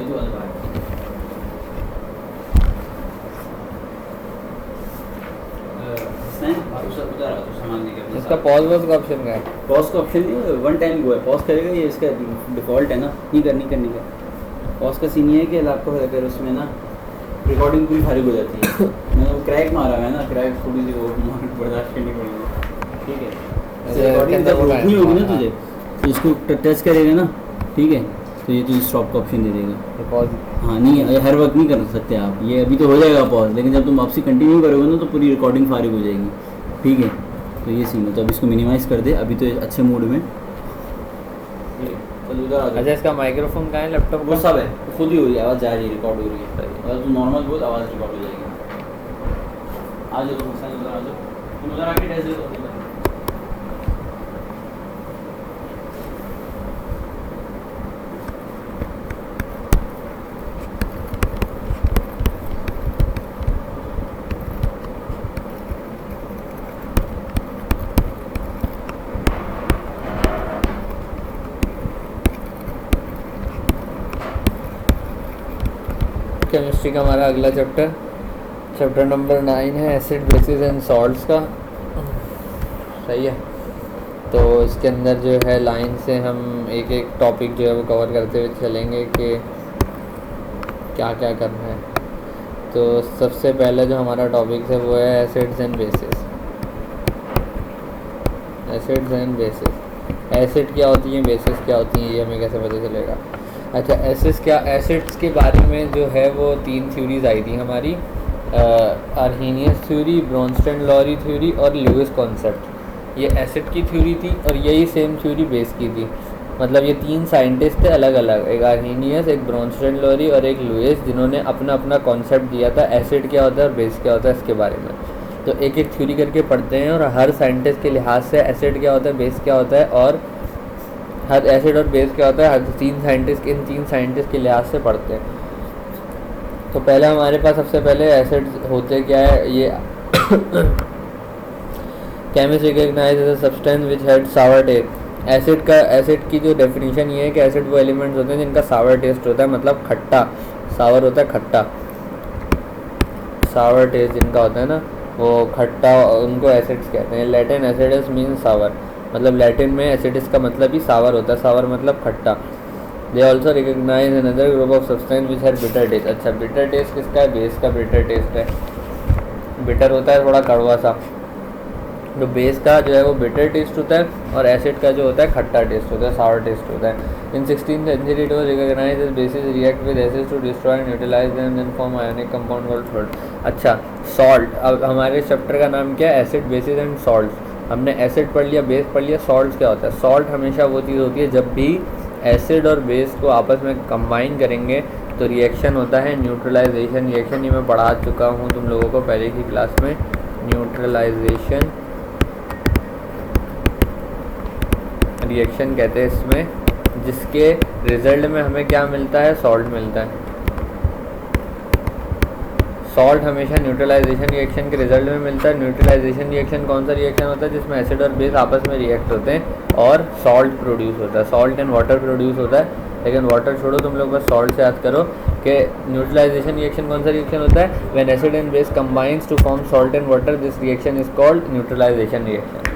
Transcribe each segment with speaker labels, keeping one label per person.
Speaker 1: तू अलग
Speaker 2: इसका पॉज वॉज का ऑप्शन क्या है?
Speaker 1: पॉज का ऑप्शन नहीं है, वन टाइम गो है, पॉज करेगा ये इसका डिफ़ॉल्ट है ना, नहीं करने का। पॉज का सीन ये है कि आपको अगर उसमें ना रिकॉर्डिंग पूरी फारिग हो जाती है। मैंने वो क्रैक मारा है ना, क्रैक थोड़ी सी वो बर्दाश्त करनी पड़ेगी, ठीक है। रिकॉर्डिंग जब रोकनी होगी ना तुझे, तो इसको टच करेगा ना, ठीक है, तो ये तुझे स्टॉप का ऑप्शन दे देगा।
Speaker 2: पॉज
Speaker 1: हाँ नहीं, हर वक्त नहीं कर सकते आप, ये अभी तो हो जाएगा पॉज, लेकिन जब तुम वापसी कंटिन्यू करोगे ना तो पूरी रिकॉर्डिंग फारिग हो जाएगी, ठीक है। तो ये सीन है, तो अब इसको मिनिमाइज़ कर दे, अभी तो अच्छे मूड में।
Speaker 2: अच्छा, इसका माइक्रोफोन कहाँ है लैपटॉप?
Speaker 1: वो सब है, खुद ही हो रही है, आवाज़ जा रही है, रिकॉर्ड हो रही है। अगर तू नॉर्मल बोल, आवाज़ रिकॉर्ड हो जाएगी। आ जाओ तुम उधर आके टेस्ट दो।
Speaker 2: केमिस्ट्री का हमारा अगला चैप्टर नंबर 9 है, एसिड बेसिस एंड सॉल्ट्स का। सही है। तो इसके अंदर जो है लाइन से हम एक एक टॉपिक जो है वो कवर करते हुए चलेंगे कि क्या क्या करना है। तो सबसे पहले जो हमारा टॉपिक है वो है acids and bases. Acids and bases, acid क्या होती है, बेसिस क्या होती है, ये हमें कैसे पता चलेगा? अच्छा, एसिड्स के बारे में जो है वो 3 थ्योरीज आई थी हमारी, आर्हेनियस थ्योरी, ब्रोंस्टेन-लॉरी थ्योरी और लुईस कॉन्सेप्ट। ये एसिड की थ्योरी थी और यही सेम थ्योरी बेस की थी। मतलब ये 3 साइंटिस्ट थे अलग अलग, एक आर्हेनियस, एक ब्रोंस्टेन-लॉरी और एक लुईस, जिन्होंने अपना अपना कॉन्सेप्ट दिया था एसिड क्या होता है और बेस क्या होता है इसके बारे में। तो एक एक थ्योरी करके पढ़ते हैं और हर साइंटिस्ट के लिहाज से एसिड क्या होता है, बेस क्या होता है और हर एसिड और बेस क्या होता है, हर 3 साइंटिस्ट इन 3 साइंटिस्ट के लिहाज से पढ़ते हैं। तो पहले हमारे पास सबसे पहले एसिड्स होते क्या है, ये chemist recognise as a substance which had sour taste. Acid की जो डेफिनेशन ये है कि एसिड वो एलिमेंट्स होते हैं जिनका सावर टेस्ट होता है, मतलब खट्टा, सावर होता है खट्टा, सावर टेस्ट जिनका होता है ना वो खट्टा, उनको एसिड्स कहते हैं। लैटिन एसिडस मीन सावर, मतलब लैटिन में एसिडिस का मतलब ही सावर होता है, सावर मतलब खट्टा। They also recognise another group of substance which have bitter taste. अच्छा, बिटर टेस्ट किसका है? बेस का बिटर टेस्ट है। बिटर होता है थोड़ा कड़वा सा, तो बेस का जो है वो बिटर टेस्ट होता है और एसिड का जो होता है खट्टा टेस्ट होता है, सावर टेस्ट होता है। इन 16th century it was recognized as bases react with acids to destroy and utilize them then form ionic compound called salt। अच्छा, सॉल्ट, अब हमारे चैप्टर का नाम क्या है? Acid basis and salt. हमने एसिड पढ़ लिया, बेस पढ़ लिया, सॉल्ट क्या होता है? सॉल्ट हमेशा वो चीज़ होती है जब भी एसिड और बेस को आपस में कंबाइन करेंगे तो रिएक्शन होता है न्यूट्रलाइजेशन रिएक्शन। ये मैं पढ़ा चुका हूँ तुम लोगों को पहले की क्लास में। न्यूट्रलाइजेशन रिएक्शन कहते हैं इसमें, जिसके रिजल्ट में हमें क्या मिलता है? सॉल्ट मिलता है। सॉल्ट हमेशा न्यूट्रलाइजेशन रिएक्शन के रिजल्ट में मिलता है। न्यूट्रलाइजेशन रिएक्शन कौन सा रिएक्शन होता है? जिसमें एसिड और बेस आपस में रिएक्ट होते हैं और सॉल्ट प्रोड्यूस होता है, सॉल्ट एंड वाटर प्रोड्यूस होता है। लेकिन वाटर छोड़ो, तुम लोग बस सॉल्ट से याद करो कि न्यूट्रलाइजेशन रिएक्शन कौन सा रिएक्शन होता है? When acid and base combines to form salt and water, this reaction is called neutralisation reaction.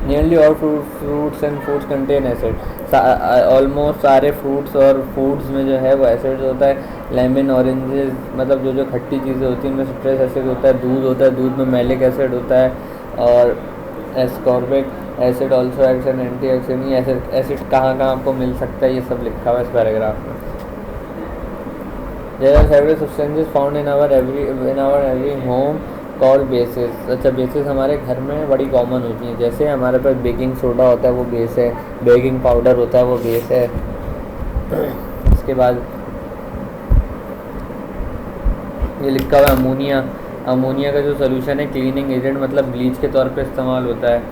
Speaker 2: Nearly all fruits and foods contain acid. Almost सारे फ्रूट्स और फूड्स में जो है वो एसिड होता है। लेमन, ऑरेंजेस, मतलब जो जो खट्टी चीज़ें होती हैं उनमें सिट्रस एसिड होता है। दूध होता है, दूध में मैलिक एसिड होता है। और ascorbic acid also acts N antioxidant. Acid कहाँ कहाँ आपको मिल सकता है ये सब लिखा हुआ है इस पैराग्राफ में। There are several substances found in our every home called bases. अच्छा, बेसिस हमारे घर में बड़ी कॉमन होती हैं। जैसे हमारे पास बेकिंग सोडा होता है वो बेस है, बेकिंग पाउडर होता है वो बेस है। इसके बाद ये लिखा हुआ है अमोनिया। अमोनिया का जो सोल्यूशन है क्लीनिंग एजेंट, मतलब ब्लीच के तौर पे इस्तेमाल होता है।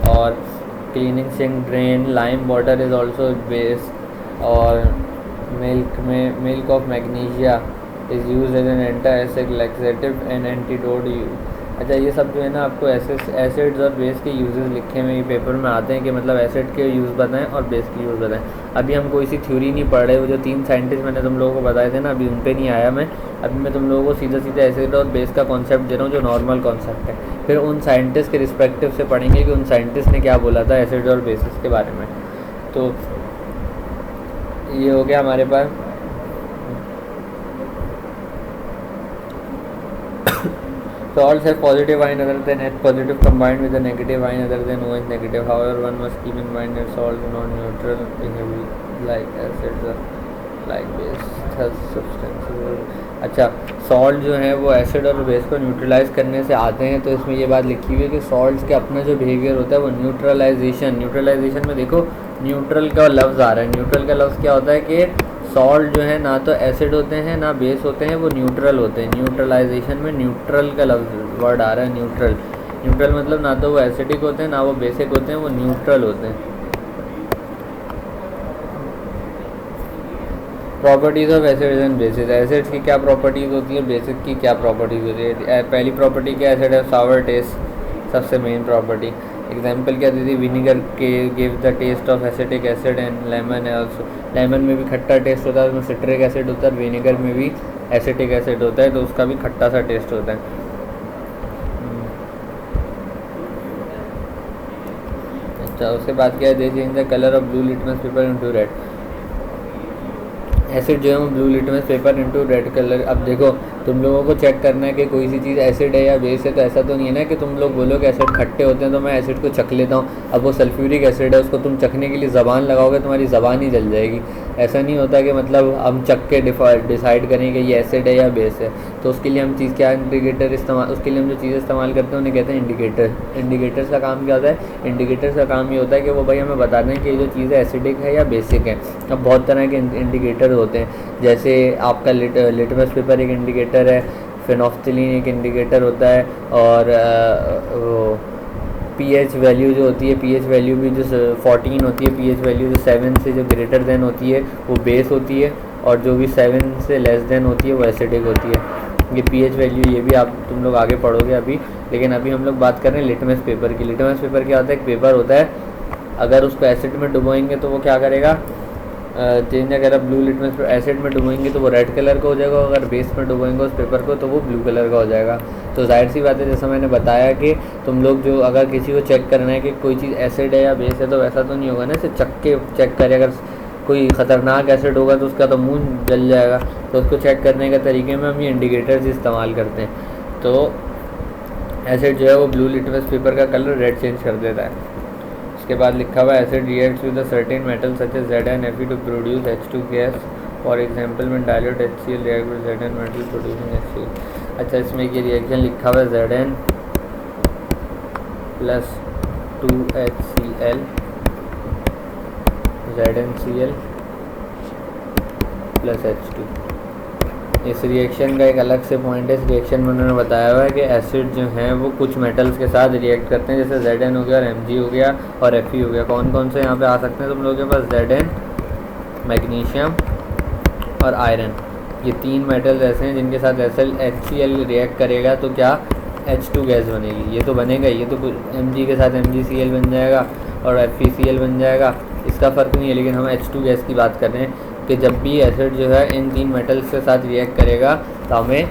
Speaker 2: और cleaning sink, drain, lime water is also base. और milk of magnesia is used as an anti-acid laxative and antidote अच्छा, ये सब जो है ना आपको एसिड्स और बेस के यूजेस लिखे हुए पेपर में आते हैं कि मतलब एसिड के यूज़ बताएं और बेस के यूज़ बताएं। अभी हम कोई सी थ्योरी नहीं पढ़ रहे, वो जो 3 साइंटिस्ट मैंने तुम लोगों को बताए थे ना, अभी उन पे नहीं आया मैं। अभी मैं तुम लोगों को सीधा सीधा एसिड और बेस का कॉन्सेप्ट दे रहा हूँ, जो नॉर्मल कॉन्सेप्ट है। फिर उन साइंटिस्ट के रिस्पेक्टिव से पढ़ेंगे कि उन साइंटिस्ट ने क्या बोला था एसिड और बेसिस के बारे में। तो ये हो गया हमारे पास। Salts have positive ion other than H positive combined with a negative ion other than OH negative. However, one must keep in mind that salts are non-neutral behavior like acids or like base. Thus, substances. अच्छा, salt जो है वो acid और base को neutralise करने से आते हैं। तो इसमें ये बात लिखी हुई है कि सॉल्ट्स के अपना जो बिहेवियर होता है वो न्यूट्रलाइजेशन में देखो न्यूट्रल का लफ्ज़ आ रहा है। न्यूट्रल का लफ्ज़ क्या होता है कि सॉल्ट जो है ना तो एसिड होते हैं ना बेस होते हैं, वो न्यूट्रल होते हैं। न्यूट्रलाइजेशन में न्यूट्रल का लफ्ज़ वर्ड आ रहा है, न्यूट्रल मतलब ना तो वो एसिडिक होते हैं ना वो बेसिक होते हैं, वो न्यूट्रल होते हैं। Properties of acids and bases. Acids की क्या प्रॉपर्टीज़ होती है, बेसिक की क्या प्रॉपर्टीज़ होती है। पहली प्रॉपर्टी क्या, एसिड है सावर टेस्ट, सबसे मेन प्रॉपर्टी। एग्जाम्पल क्या दी थी, विनीगर के give the taste of acetic acid and lemon है ऑल्सो। लेमन में भी खट्टा टेस्ट होता है, उसमें सिट्रिक एसिड होता है। विनीगर में भी एसिटिक एसिड होता है, तो उसका भी खट्टा सा टेस्ट होता है। अच्छा, उसके बाद क्या है, दे change the colour of blue litmus paper into red. Acid जो है वो blue litmus paper into red colour. अब देखो तुम लोगों को चेक करना है कि कोई सी चीज़ एसिड है या बेस है। तो ऐसा तो नहीं है ना कि तुम लोग बोलो कि एसिड खट्टे होते हैं तो मैं एसिड को चख लेता हूँ। अब वो सल्फ्यूरिक एसिड है, उसको तुम चखने के लिए ज़बान लगाओगे, तुम्हारी ज़बान ही जल जाएगी। ऐसा नहीं होता कि मतलब हम चख के डिसाइड करें कि ये एसिड है या बेस है। तो उसके लिए हम चीज़ क्या इंडिकेटर इस्तेमाल, उसके लिए हम जो चीज़ें इस्तेमाल करते हैं उन्हें कहते हैं इंडिकेटर। इंडिकेटर्स का काम क्या होता है, इंडिकेटर्स का काम ये होता है कि वो भाई हमें बता दें कि ये जो चीज़ है एसिडिक है या बेसिक है। अब बहुत तरह के इंडिकेटर होते हैं, जैसे आपका लिटमस पेपर एक इंडिकेटर है, फेनोफ्थलीन एक इंडिकेटर होता है, और पीएच वैल्यू जो होती है, पीएच वैल्यू भी जो 14 होती है, पीएच वैल्यू जो 7 से जो ग्रेटर देन होती है वो बेस होती है, और जो भी 7 से लेस देन होती है वो एसिडिक होती है। ये पीएच वैल्यू ये भी आप तुम लोग आगे पढ़ोगे अभी। लेकिन अभी हम लोग बात कर रहे हैं लिटमस पेपर की। लिटमस पेपर क्या होता है, एक पेपर होता है, अगर उसको एसिड में डुबोएंगे तो वो क्या करेगा, चेंज। अगर आप ब्लू लिटमस एसिड में डुबोएंगे तो वो रेड कलर का हो जाएगा, अगर बेस में डुबोएंगे उस पेपर को तो वो ब्लू कलर का हो जाएगा। तो जाहिर सी बात है, जैसा मैंने बताया कि तुम लोग जो अगर किसी को चेक करना है कि कोई चीज़ एसिड है या बेस है, तो वैसा तो नहीं होगा ना, इसे चख के चेक करें। अगर कोई ख़तरनाक एसिड होगा तो उसका तो मुंह जल जाएगा। तो उसको चेक करने के तरीके में हम ये इंडिकेटर्स इस्तेमाल करते हैं। तो एसिड जो है वो ब्लू लिटमस पेपर का कलर रेड चेंज कर देता है। उसके बाद लिखा हुआ acid reacts with a certain metal such as ZnFe to produce H2 gas. For example when dilute HCl react with Zn metal producing HCl। अच्छा, इसमें ये रिएक्शन लिखा हुआ है Zn plus 2HCl, ZnCl plus H2। इस reaction का एक अलग से पॉइंट है। इस रिएक्शन में उन्होंने बताया हुआ है कि एसिड जो हैं वो कुछ मेटल्स के साथ रिएक्ट करते हैं, जैसे Zn हो गया और Mg हो गया और Fe हो गया। कौन कौन से यहाँ पे आ सकते हैं तुम लोगों के पास, Zn, मैग्नीशियम और आयरन। ये 3 मेटल्स ऐसे हैं जिनके साथ HCl रिएक्ट करेगा तो क्या H2 गैस बनेगी। ये तो बनेगा, ये तो Mg के साथ MgCl बन जाएगा और FeCl बन जाएगा, इसका फ़र्क नहीं है। लेकिन हम H2 गैस की बात कर रहे हैं कि जब भी एसिड जो है इन 3 मेटल्स के साथ रिएक्ट करेगा तो हमें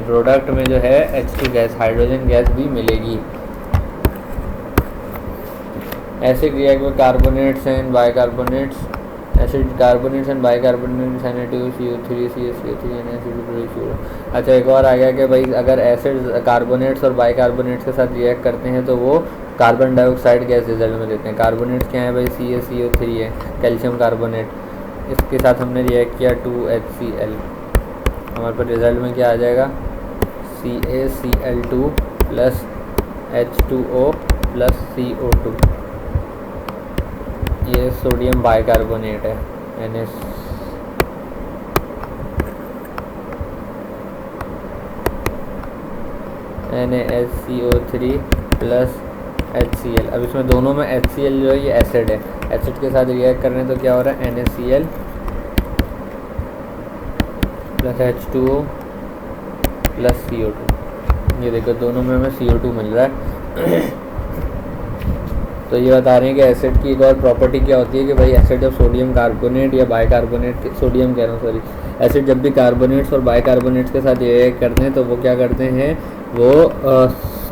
Speaker 2: प्रोडक्ट में जो है H2 गैस, हाइड्रोजन गैस भी मिलेगी। Acid react with carbonates and bicarbonates. Acid carbonates and bicarbonates NH2CO3 CH3 NaCl। अच्छा, एक और आ गया कि भाई अगर एसिड कार्बोनेट्स और बाइकार्बोनेट्स के साथ रिएक्ट करते हैं तो वो कार्बन डाइऑक्साइड गैस रिजल्ट में देते हैं। कार्बोनेट्स क्या है भाई, CaCO3 है, कैल्शियम कार्बोनेट। इसके साथ हमने रिएक्ट किया 2HCl, हमारे पास रिज़ल्ट में क्या आ जाएगा, CaCl2 plus H2O plus CO2। ये सोडियम बाइकार्बोनेट है, NaSCO3 प्लस HCl। अब इसमें दोनों में HCl जो है ये एसिड है, एसिड के साथ रिएक्ट करने तो क्या हो रहा है, NaCl plus H2O plus CO2। ये देखो दोनों में हमें CO2 मिल रहा है। तो ये बता रहे हैं कि एसिड की एक और प्रॉपर्टी क्या होती है कि भाई एसिड जब सोडियम कार्बोनेट या बाइकार्बोनेट, सोडियम कह रहा हूँ सॉरी, एसिड जब भी कार्बोनेट्स और बाइकार्बोनेट्स के साथ रिएक्ट करते हैं तो वो क्या करते हैं, वो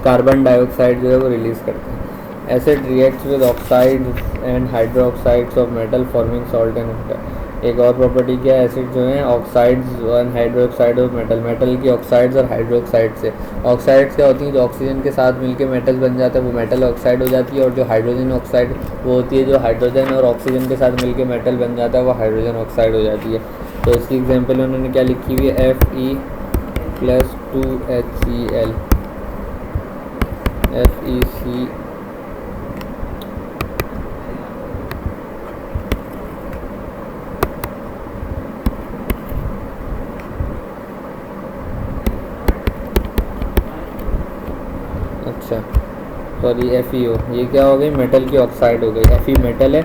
Speaker 2: कार्बन डाइऑक्साइड जो है वो रिलीज़ करते हैं। Acid reacts with oxide and hydroxides of metal forming salt and water. एक और प्रॉपर्टी क्या है, एसिड जो है ऑक्साइड्स और हाइड्रोक्साइड ऑफ मेटल, मेटल की ऑक्साइड्स और हाइड्रोक्साइड से। ऑक्साइड्स क्या होती हैं, जो ऑक्सीजन के साथ मिलके मेटल बन जाता है वो मेटल ऑक्साइड हो जाती है, और जो हाइड्रोजन ऑक्साइड वो होती है जो हाइड्रोजन और ऑक्सीजन के साथ मिलके मेटल बन जाता है वो हाइड्रोजन ऑक्साइड हो जाती है। तो इसकी एग्जाम्पल उन्होंने क्या लिखी हुई है, Fe+2HCl, FeC अच्छा सॉरी FeO, ये क्या हो गई, मेटल की ऑक्साइड हो गई। Fe मेटल है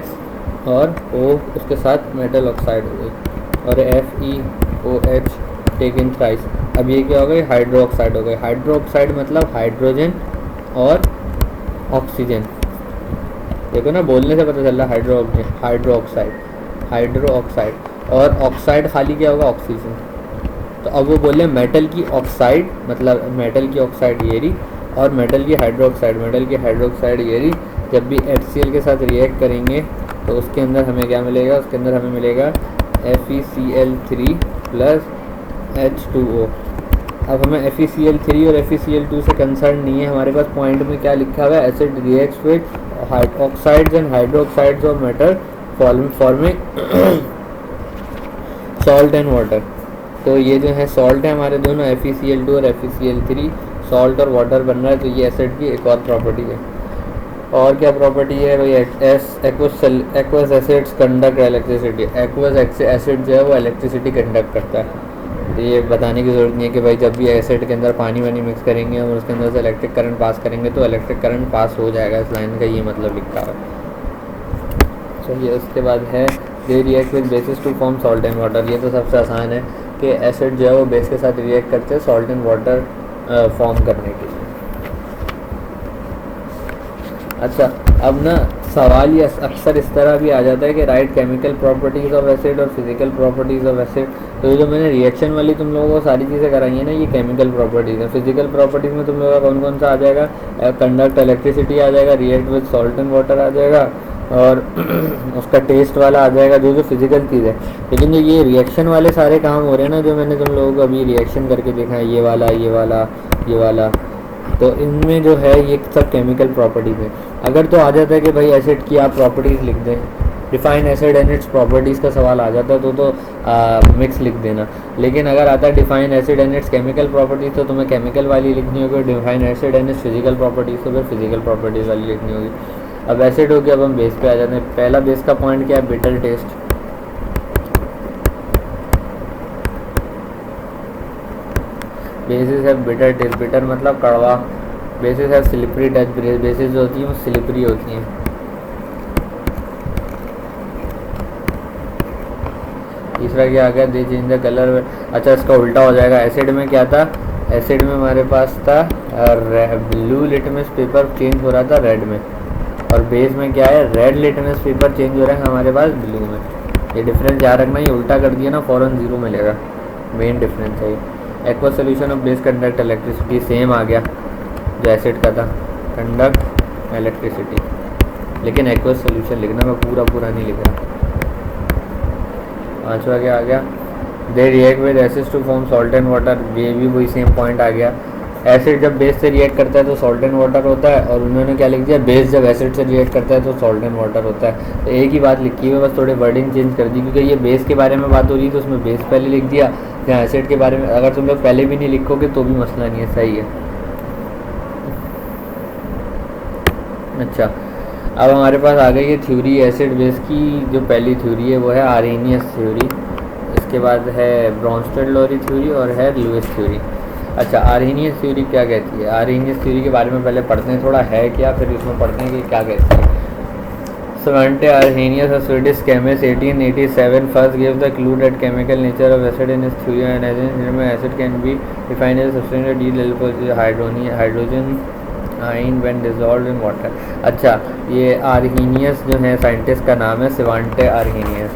Speaker 2: और O उसके साथ मेटल ऑक्साइड हो गई, और FeOH टेकन थ्राइस। अब ये क्या हो गई, हाइड्रो ऑक्साइड हो गई। हाइड्रो ऑक्साइड मतलब हाइड्रोजन और ऑक्सीजन, देखो ना बोलने से पता चल रहा है, हाइड्रो ऑक्साइड और ऑक्साइड खाली क्या होगा, ऑक्सीजन। तो अब वो बोले मेटल की ऑक्साइड, मतलब मेटल की ऑक्साइड ये रही, और मेटल की हाइड्रोक्साइड ये रही, जब भी HCl के साथ रिएक्ट करेंगे तो उसके अंदर हमें क्या मिलेगा, उसके अंदर हमें मिलेगा FeCl3 प्लस H2O। अब हमें FeCl3 और FeCl2 से कंसर्न नहीं है, हमारे पास पॉइंट में क्या लिखा हुआ है, acid reacts with oxides and hydroxides of metal forming salt and water. तो ये जो है सॉल्ट है हमारे दोनों, FeCl2 और FeCl3, सॉल्ट और वाटर बन रहा है, तो ये एसिड की एक और प्रॉपर्टी है। और क्या प्रॉपर्टी है भाई, aqueous acids conduct electricity. Aqueous acid जो है वो इलेक्ट्रिसिटी कंडक्ट करता है। तो ये बताने की ज़रूरत नहीं है कि भाई जब भी एसिड के अंदर पानी वानी मिक्स करेंगे और उसके अंदर से इलेक्ट्रिक करंट पास करेंगे तो इलेक्ट्रिक करंट पास हो जाएगा, इस लाइन का ये मतलब लिखा है। चलिए उसके बाद है they react with bases to form salt and water. ये तो सबसे आसान है कि एसिड जो है वो बेस के साथ रिएक्ट करते हैं सॉल्ट एंड वाटर फॉर्म करने के लिए। अच्छा अब ना सवाल ये अक्सर इस तरह भी आ जाता है कि right chemical properties of acid और फिजिकल प्रॉपर्टीज़ ऑफ एसिड। तो जो मैंने रिएक्शन वाली तुम लोगों को सारी चीज़ें कराई है ना, ये केमिकल प्रॉपर्टीज़ है। फिजिकल प्रॉपर्टीज़ में तुम लोगों का कौन कौन सा आ जाएगा, कंडक्ट इलेक्ट्रिसिटी आ जाएगा, react with salt and water आ जाएगा, और उसका टेस्ट वाला आ जाएगा, जो फिजिकल चीज़ है। लेकिन जो ये रिएक्शन वाले सारे काम हो रहे हैं ना, जो मैंने तुम लोगों को अभी रिएक्शन करके देखा है, ये वाला, तो इनमें जो है ये सब केमिकल प्रॉपर्टीज़ है। अगर तो आ जाता है कि भाई एसिड की आप प्रॉपर्टीज़ लिख दें, define acid and it's properties का सवाल आ जाता है तो मिक्स लिख देना। लेकिन अगर आता है define acid and it's chemical properties तो तुम्हें केमिकल वाली लिखनी होगी, define acid and it's physical properties तो फिर फिजिकल प्रॉपर्टीज़ वाली लिखनी होगी। अब एसिड हो गया, अब हम बेस पे आ जाते हैं। पहला बेस का पॉइंट क्या है, बिटर टेस्ट। बेसिस है बिटर टेस्ट, बिटर मतलब कड़वा। बेसिस है स्लिपरी टच, बेसिस जो होती हैं वो स्लिपरी होती हैं। तीसरा क्या आ गया, दे चेंज द कलर। अच्छा इसका उल्टा हो जाएगा, एसिड में क्या था, एसिड में हमारे पास था ब्लू लिटमस पेपर चेंज हो रहा था रेड में, और बेस में क्या है, रेड लिटमस पेपर चेंज हो रहा है हमारे पास ब्लू में। ये डिफरेंस याद रखना, ये उल्टा कर दिया ना फ़ौरन ज़ीरो मिलेगा, मेन डिफरेंस है। Aqua solution of base conduct electricity same आ गया जो एसिड का था, कंडक्ट इलेक्ट्रिसिटी। लेकिन एक्वा सोल्यूशन लिखना, मैं पूरा नहीं लिख रहा। पाँचवा क्या आ गया, they react with acids to form salt and water. ये भी वही सेम पॉइंट आ गया। एसिड जब बेस से रिएक्ट करता है तो सॉल्ट एंड वाटर होता है, और उन्होंने क्या लिख दिया, बेस जब एसिड से रिएक्ट करता है तो सॉल्ट एंड वाटर होता है। तो एक ही बात लिखी हुई है, बस थोड़े वर्डिंग चेंज कर दी, क्योंकि ये बेस के बारे में बात हो रही है तो उसमें बेस पहले लिख दिया, या एसिड के बारे में अगर तुम लोग पहले भी नहीं लिखोगे तो भी मसला नहीं है, सही है। अच्छा अब हमारे पास आ गई है थ्योरी एसिड बेस की। जो पहली थ्योरी है वो है आर्हेनियस थ्योरी, इसके बाद है ब्रॉन्स्टेड-लोरी थ्योरी और है लुईस थ्योरी। अच्छा आर्हेनियस थ्योरी क्या कहती है, आर्हेनियस थ्योरी के बारे में पहले पढ़ते हैं थोड़ा, है क्या, फिर इसमें पढ़ते हैं कि क्या कहती है। Svante Arrhenius, a Swedish chemist, 1887, first gave the clue that chemical nature of acid in his theory, and as in acid can be defined as a substance that yields hydrogen ion when dissolved in water. अच्छा, ये Arrhenius जो है scientist का नाम है सिवांटे Arrhenius,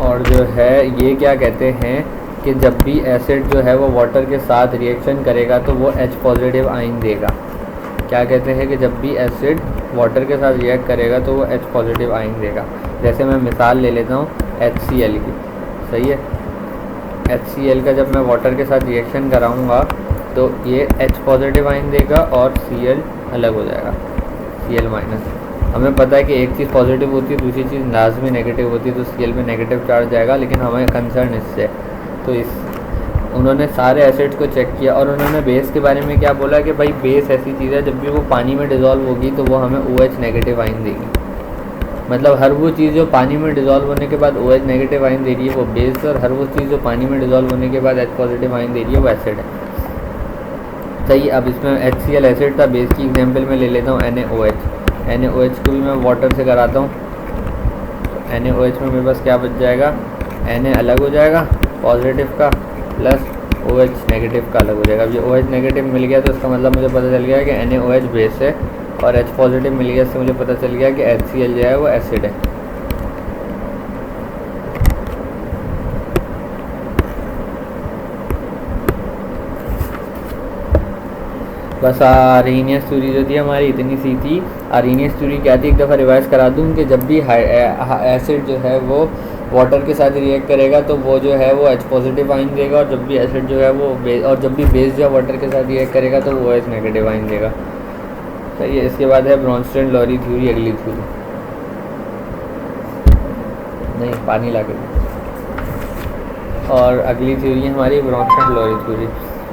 Speaker 2: और जो है ये क्या कहते हैं कि जब भी एसिड जो है वो वाटर के साथ रिएक्शन करेगा तो वो H पॉजिटिव आयन देगा। क्या कहते हैं कि जब भी एसिड वाटर के साथ रिएक्ट करेगा तो वो H पॉजिटिव आयन देगा। जैसे मैं मिसाल ले लेता हूँ HCl की, सही है। HCl का जब मैं वाटर के साथ रिएक्शन कराऊँगा तो ये H पॉजिटिव आयन देगा और Cl अलग हो जाएगा, Cl माइनस। हमें पता है कि एक चीज़ पॉजिटिव होती है, दूसरी चीज़ लाजमी नेगेटिव होती है, तो Cl में नेगेटिव चार्ज जाएगा, लेकिन हमें कंसर्न इससे। तो उन्होंने सारे एसिड्स को चेक किया और उन्होंने बेस के बारे में क्या बोला कि भाई बेस ऐसी चीज़ है जब भी वो पानी में डिज़ोल्व होगी तो वो हमें OH नेगेटिव आयन देगी। मतलब हर वो चीज़ जो पानी में डिज़ोल्व होने के बाद OH नेगेटिव आयन दे रही है वो बेस, और हर वो चीज़ जो पानी में डिज़ोल्व होने के बाद H पॉजिटिव आयन दे रही है वो एसिड है। सही, अब इसमें HCl एसिड था, बेस की एग्जाम्पल में ले लेता हूँ NaOH। NaOH को भी मैं वाटर से कराता हूँ, NaOH में मेरे पास क्या बच जाएगा, Na अलग हो जाएगा पॉजिटिव का प्लस OH नेगेटिव का अलग हो जाएगा। अब ये OH नेगेटिव मिल गया तो इसका मतलब मुझे पता चल गया कि NaOH बेस है, और H पॉजिटिव मिल गया इससे मुझे पता चल गया कि HCl जो है वो एसिड है। बस आर्हीनियस थ्योरी जो थी हमारी इतनी सी थी। आर्हीनियस थ्योरी क्या थी, एक दफ़ा रिवाइज करा दूँ कि जब भी एसिड जो है वो वाटर के साथ रिएक्ट करेगा तो वो जो है वो H पॉजिटिव आयन देगा, और जब भी एसिड जो है वो और जब भी बेस जो वाटर के साथ रिएक्ट करेगा तो वो OH नेगेटिव आयन देगा। सही है। इसके बाद है ब्रॉन्स्टन लॉरी थ्योरी, अगली थ्योरी नहीं पानी ला के, और अगली थ्योरी है हमारी Bronsted Lowry theory.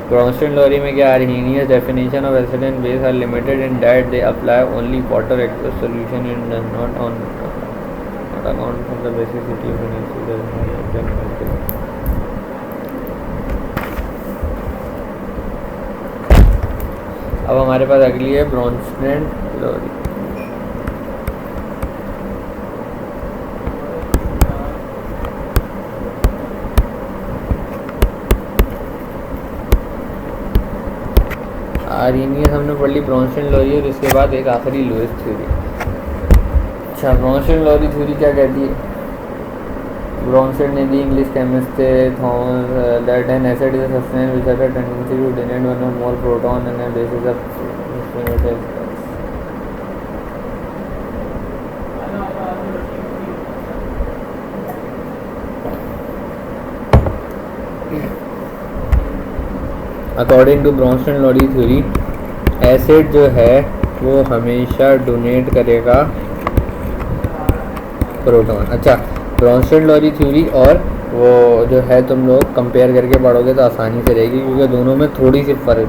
Speaker 2: Bronsted Lowry में क्या, Arrhenius definition of acid and base are limited in that they apply only water aqueous solution in does not on account from the basicity of an acid. अब हमारे पास अगली है Bronsted lorry. Arrhenius हमने पढ़ ली, Brønsted lorry, और इसके बाद एक आखिरी लुईस थ्योरी। अच्छा, ब्रॉन्स्टन लॉरी थ्योरी क्या कहती है? ब्रॉन्स्टन ने दी इंग्लिश केमिस्ट थे Thomas that an acid is a substance which has a tendency to donate one or more proton and a basis of according to Bronsted Lowry theory acid जो है वो हमेशा डोनेट करेगा proton. अच्छा, Bronsted Lowry theory और वो जो है तुम लोग कंपेयर करके पढ़ोगे तो आसानी से रहेगी, क्योंकि दोनों में थोड़ी सी फ़र्क,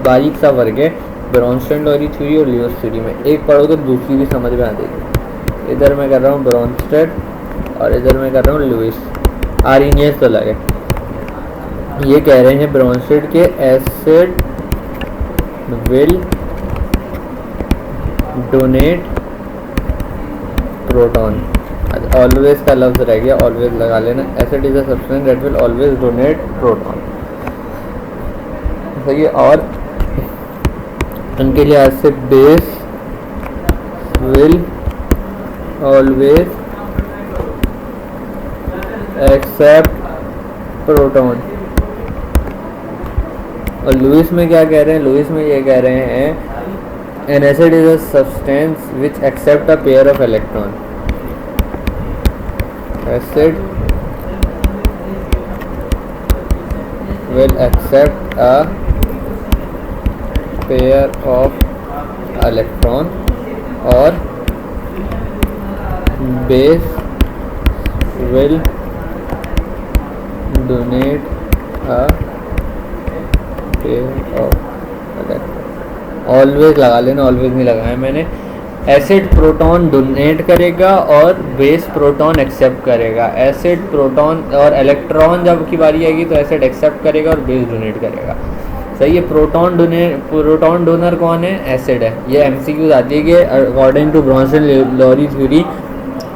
Speaker 2: बारीक सा फ़र्क है ब्रॉन्स्टन लॉरी थ्योरी और लुईस थ्योरी में। एक पढ़ो तो दूसरी भी समझ में आ जाएगी। इधर मैं कर रहा हूँ ब्रॉन्स्टन और इधर मैं कर रहा हूँ लुईस। आर्हीनियस तो लगे, ये कह रहे हैं ब्रॉन्स्टन के acid will donate proton. Always का लफ्ज़ रह गया, ऑलवेज लगा लेना। Acid is a substance that will always donate proton. सही है। और उनके लिए acid base will always accept proton. और लुईस में क्या कह रहे हैं? लुईस में ये कह रहे हैं an acid is a substance which accept a pair of electron. Acid will accept a pair of electron, or base will donate a pair of electron। Always लगा लेना, ऑलवेज नहीं लगाया मैंने। एसिड प्रोटॉन डोनेट करेगा और base proton accept करेगा। Acid proton और electron जब की बारी आएगी तो एसिड एक्सेप्ट करेगा और बेस डोनेट करेगा। सही है। प्रोटॉन डोनर कौन है? एसिड है। ये एमसीक्यूज आती है कि according to Bronsted Lowry theory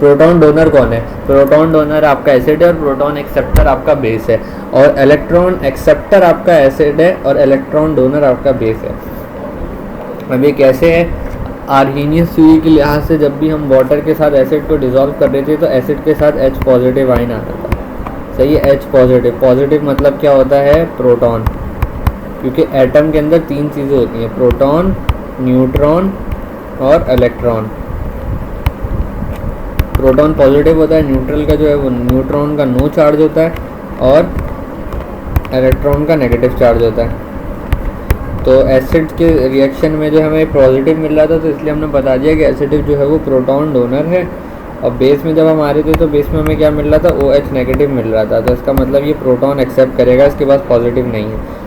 Speaker 2: proton donor कौन है? प्रोटॉन डोनर आपका एसिड है और प्रोटॉन एक्सेप्टर आपका बेस है, और इलेक्ट्रॉन एक्सेप्टर आपका एसिड है और इलेक्ट्रॉन डोनर आपका बेस है। अब ये कैसे है? आर्हीनियस थ्योरी के लिहाज से जब भी हम वाटर के साथ एसिड को डिसॉल्व कर रहे थे तो एसिड के साथ H पॉजिटिव आयन आता था। सही है, H पॉजिटिव। पॉजिटिव मतलब क्या होता है? प्रोटॉन, क्योंकि एटम के अंदर तीन चीज़ें होती हैं, प्रोटॉन, न्यूट्रॉन और इलेक्ट्रॉन। प्रोटॉन पॉजिटिव होता है, न्यूट्रल का जो है वो न्यूट्रॉन का नो चार्ज होता है और इलेक्ट्रॉन का नेगेटिव चार्ज होता है। तो एसिड के रिएक्शन में जो हमें पॉजिटिव मिल रहा था तो इसलिए हमने बता दिया कि एसिड जो है वो प्रोटॉन डोनर है, और बेस में जब हम आ रहे थे तो बेस में हमें क्या मिल रहा था? OH नेगेटिव मिल रहा था। तो इसका मतलब ये प्रोटॉन एक्सेप्ट करेगा, इसके पास पॉजिटिव नहीं है।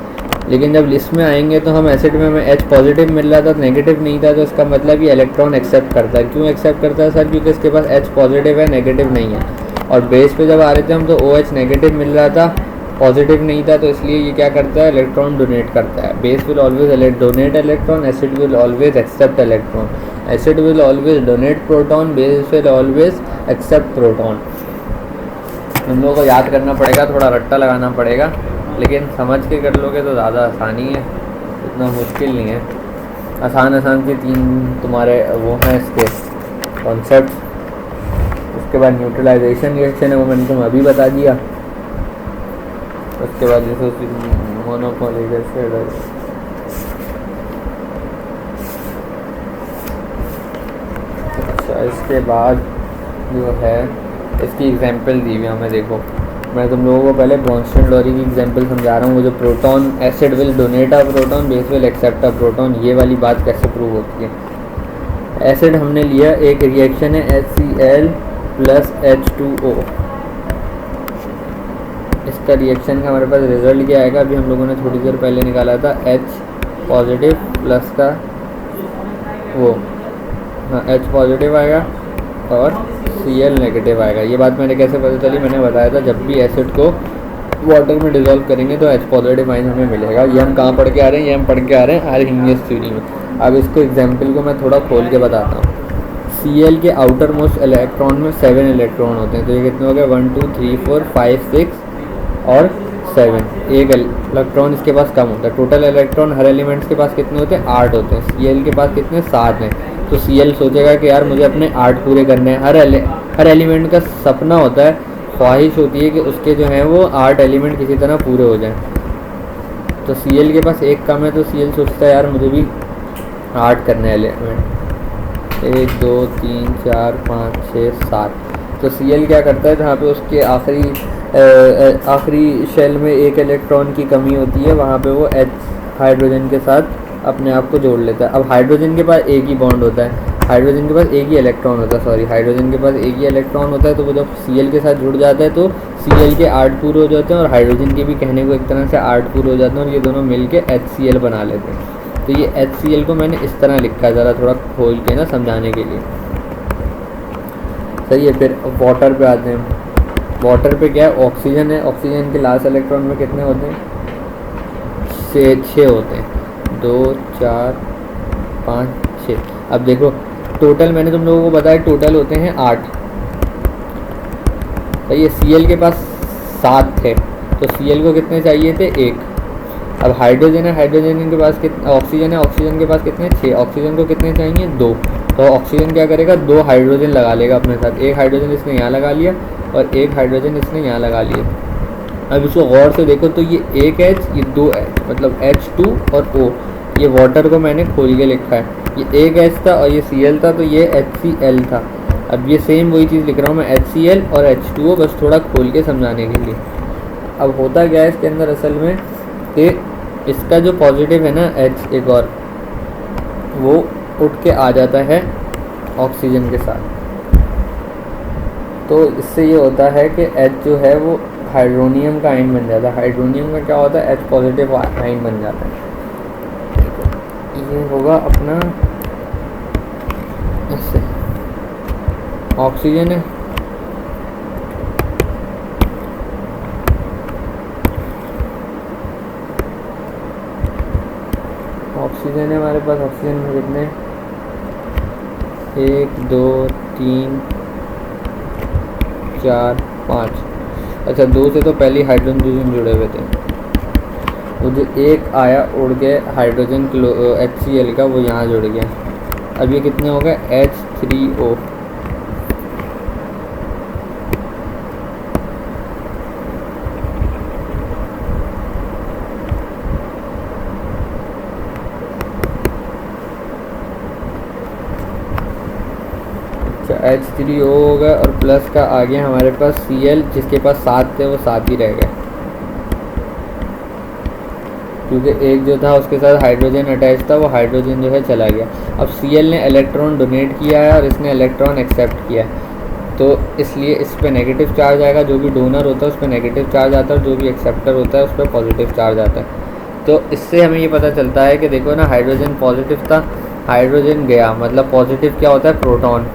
Speaker 2: लेकिन जब लिस्ट में आएंगे तो हम एसिड में हमें H पॉजिटिव मिल रहा था, नेगेटिव नहीं था, तो इसका मतलब ये इलेक्ट्रॉन एक्सेप्ट करता है। क्यों एक्सेप्ट करता है सर? क्योंकि इसके पास H पॉजिटिव है, नेगेटिव नहीं है। और बेस पे जब आ रहे थे हम तो OH नेगेटिव मिल रहा था, पॉजिटिव नहीं था, तो इसलिए ये क्या करता है? इलेक्ट्रॉन डोनेट करता है। Base will always donate electron, acid will always accept electron. Acid will always donate proton, base will always accept proton. हम लोगों को याद करना पड़ेगा, थोड़ा रट्टा लगाना पड़ेगा, लेकिन समझ के कर लोगे तो ज़्यादा आसानी है, इतना मुश्किल नहीं है। आसान से तीन तुम्हारे वो हैं इसके कॉन्सेप्ट। उसके बाद न्यूट्रलाइजेशन रिएक्शन है, वो मैंने तुम्हें अभी बता दिया। उसके बाद जैसे मोनोपोलिक एसिड, अच्छा इसके बाद जो है इसकी एग्जांपल दी हुई हमें। देखो मैं तुम लोगों को पहले ब्रॉन्सन-लॉरी की एग्जांपल समझा रहा हूँ। वो जो proton acid will donate a proton, base will accept a proton, ये वाली बात कैसे प्रूव होती है? एसिड हमने लिया, एक रिएक्शन है HCl प्लस H2O। इसका रिएक्शन का हमारे पास रिजल्ट क्या आएगा? अभी हम लोगों ने थोड़ी देर पहले निकाला था, H पॉजिटिव प्लस का वो, हाँ H पॉजिटिव आएगा और Cl नेगेटिव आएगा। ये बात मैंने कैसे पता चली? मैंने बताया था जब भी एसिड को वाटर में डिसॉल्व करेंगे तो H पॉजिटिव आयन हमें मिलेगा। ये हम कहाँ पढ़ के आ रहे हैं? ये हम पढ़ के आ रहे हैं आर्हीनियस थ्योरी में। अब इसको एग्जाम्पल को मैं थोड़ा खोल के बताता हूँ। Cl के आउटर मोस्ट इलेक्ट्रॉन में 7 इलेक्ट्रॉन होते हैं, तो ये कितने हो गए? 1 2 3 4 5 6 और 7। एक इलेक्ट्रॉन इसके पास कम होता है। टोटल इलेक्ट्रॉन हर एलिमेंट्स के पास कितने होते हैं? 8 होते हैं। Cl के पास कितने? 7 हैं। तो Cl सोचेगा कि यार मुझे अपने 8 पूरे करने हैं। हर एलिमेंट का सपना होता है, ख्वाहिश होती है कि उसके जो हैं वो 8 एलिमेंट किसी तरह पूरे हो जाएं। तो Cl के पास एक कम है, तो Cl सोचता है यार मुझे भी 8 करने हैं एलिमेंट, 1 2 3 4 5 6 7। तो Cl क्या करता है? जहाँ पे उसके आखिरी शेल में एक इलेक्ट्रॉन की कमी होती है, वहाँ पे वो H हाइड्रोजन के साथ अपने आप को जोड़ लेता है। अब हाइड्रोजन के पास एक ही बॉन्ड होता है, हाइड्रोजन के पास एक ही इलेक्ट्रॉन होता है, सॉरी हाइड्रोजन के पास एक ही इलेक्ट्रॉन होता है। तो वो जब Cl के साथ जुड़ जाता है तो Cl के 8 पूरे हो जाते हैं और हाइड्रोजन के भी कहने को एक तरह से 8 पूरे हो जाते हैं, और ये दोनों मिल के HCl बना लेते हैं। तो ये HCl को मैंने इस तरह लिखा है, ज़रा थोड़ा खोल के ना समझाने के लिए। सही है। फिर वाटर पे आते हैं। वाटर पे क्या है? ऑक्सीजन है। ऑक्सीजन के लास्ट इलेक्ट्रॉन में कितने होते हैं? 6 होते हैं। 2 4 5 6। अब देखो टोटल मैंने तुम लोगों को बताया, टोटल होते हैं 8। तो ये Cl के पास 7 थे, तो Cl को कितने चाहिए थे? 1। अब हाइड्रोजन है, हाइड्रोजन के पास कितने? ऑक्सीजन है, ऑक्सीजन के पास कितने? 6। ऑक्सीजन को कितने चाहिए? 2। तो ऑक्सीजन क्या करेगा? 2 हाइड्रोजन लगा लेगा अपने साथ। एक हाइड्रोजन इसने यहाँ लगा लिया और एक हाइड्रोजन इसने यहाँ लगा लिया। अब इसको गौर से देखो तो ये एक H, ये 2 H, मतलब H2 और O। ये वाटर को मैंने खोल के लिखा है, ये एक H था और ये Cl था, तो ये HCl था। अब ये सेम वही चीज़ लिख रहा हूँ मैं, HCl और H2O, बस थोड़ा खोल के समझाने के लिए। अब होता क्या है इसके अंदर असल में कि इसका जो पॉजिटिव है ना H, एक और वो उठ के आ जाता है ऑक्सीजन के साथ। तो इससे ये होता है कि H जो है वो हाइड्रोनियम का आयन बन जाता है। हाइड्रोनियम का क्या होता है? H पॉजिटिव आयन बन जाता है। ये होगा अपना इससे ऑक्सीजन है, ऑक्सीजन है हमारे पास, ऑक्सीजन में कितने 1 2 3 4 5। अच्छा 2 से तो पहले हाइड्रोजन जुड़े हुए थे, वो जो एक आया उड़ के हाइड्रोजन HCl का वो यहाँ जुड़ गया। अब ये कितने हो गए H3O। अच्छा H3O हो गया और प्लस का आ गया हमारे पास Cl, जिसके पास 7 थे वो 7 ही रह गए, क्योंकि एक जो था उसके साथ हाइड्रोजन अटैच था, वो हाइड्रोजन जो है चला गया। अब Cl ने इलेक्ट्रॉन डोनेट किया है और इसने इलेक्ट्रॉन एक्सेप्ट किया है, तो इसलिए इस पर नेगेटिव चार्ज आएगा। जो भी डोनर होता है उस पर नेगेटिव चार्ज आता है और जो भी एक्सेप्टर होता है उस पर पॉजिटिव चार्ज आता है। तो इससे हमें ये पता चलता है कि देखो ना, हाइड्रोजन पॉजिटिव था, हाइड्रोजन गया, मतलब पॉजिटिव क्या होता है, प्रोटॉन।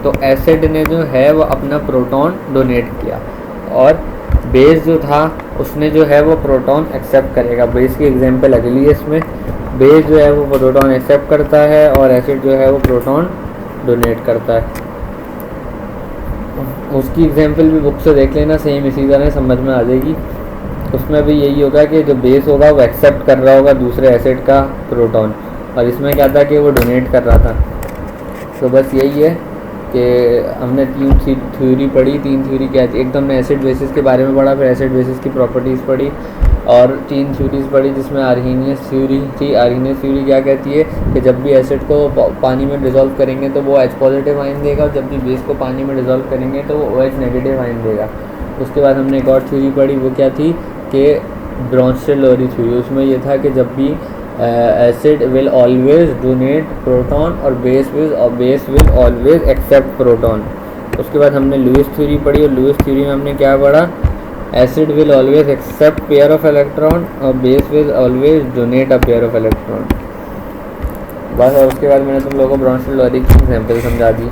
Speaker 2: तो एसिड ने जो है वो अपना प्रोटॉन डोनेट किया, और बेस जो था उसने जो है वो प्रोटॉन एक्सेप्ट करेगा। बेस की एग्जांपल अगली है इसमें, बेस जो है वो प्रोटॉन एक्सेप्ट करता है और एसिड जो है वो प्रोटॉन डोनेट करता है। उसकी एग्जांपल भी बुक से देख लेना, सेम इसी तरह समझ में आ जाएगी। उसमें भी यही होगा कि जो बेस होगा वो एक्सेप्ट कर रहा होगा दूसरे एसिड का प्रोटॉन, और इसमें क्या था कि वो डोनेट कर रहा था। तो बस यही है कि हमने 3 थ्योरी पढ़ी। 3 थ्योरी क्या थी, एक तो हमने एसिड बेसिस के बारे में पढ़ा, फिर एसिड बेसिस की प्रॉपर्टीज़ पढ़ी, और 3 थ्योरीज पढ़ी जिसमें आर्हीनियस थ्योरी थी। आर्हीनियस थ्योरी क्या कहती है कि जब भी एसिड को पानी में डिज़ोल्व करेंगे तो वो H पॉजिटिव आयन देगा, और जब भी बेस को पानी में डिज़ोल्व करेंगे तो वो OH नेगेटिव आयन देगा। उसके बाद हमने एक और थ्योरी पढ़ी, वो क्या थी कि ब्रॉन्स्टेड-लोरी थ्योरी। उसमें ये था कि जब भी acid will always donate proton और base will always accept proton. उसके बाद हमने लुईस थ्योरी पढ़ी, और लुईस थ्योरी में हमने क्या पढ़ा, acid will always accept pair of electron और base will always donate a pair of electron. बस, और उसके बाद मैंने तुम लोगों को ब्रॉन्स्टेड-लोरी की एग्जांपल समझा दी।